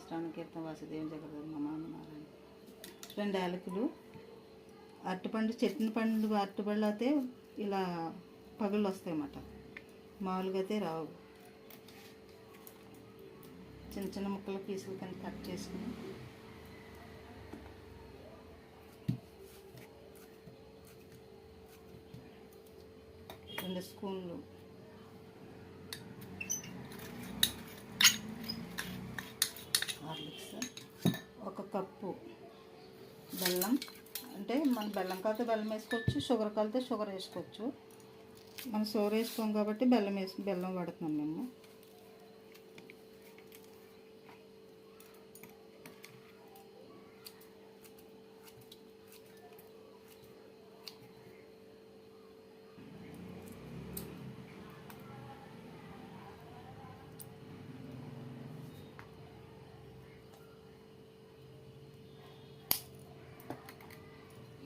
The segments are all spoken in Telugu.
శ్రవణకీర్తన వాసుదేవం జగద్గురు మమానారాయణ. 2 యాలకులు. అరటిపండు, చెట్టిన పండు అరటిపళ్ళు అయితే ఇలా పగుళ్ళు వస్తాయన్నమాట, మామూలుగా అయితే రావు. చిన్న చిన్న ముక్కలు పీసులు కింద కట్ చేసుకుని రెండు స్పూన్లు హార్లిక్స్, 1 కప్పు బెల్లం. అంటే మన బెల్లం కలితే బెల్లం వేసుకోవచ్చు, షుగర్ కలితే షుగర్ వేసుకోవచ్చు. మనం షుగర్ వేసుకోం కాబట్టి బెల్లం వాడుతున్నాం మేము.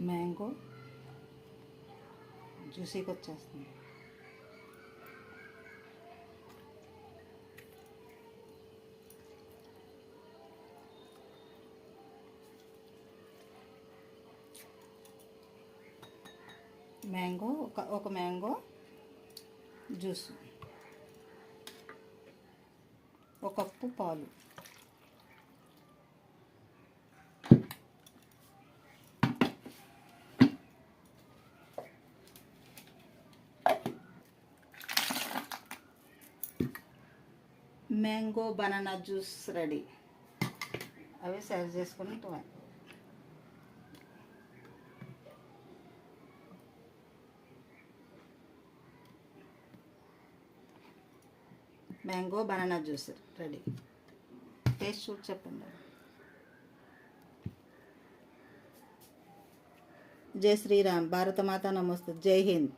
మ్యాంగో జ్యూసీగా వచ్చేస్తుంది. మ్యాంగో ఒక మ్యాంగో జ్యూస్, 1 కప్పు పాలు, మ్యాంగో బనానా జ్యూస్ రెడీ. అవి సర్వ్ చేసుకుని mango banana juice ready. Taste చూసి చెప్పండి. జై శ్రీరామ్. భారత మాత నమస్తే. జై హింద్.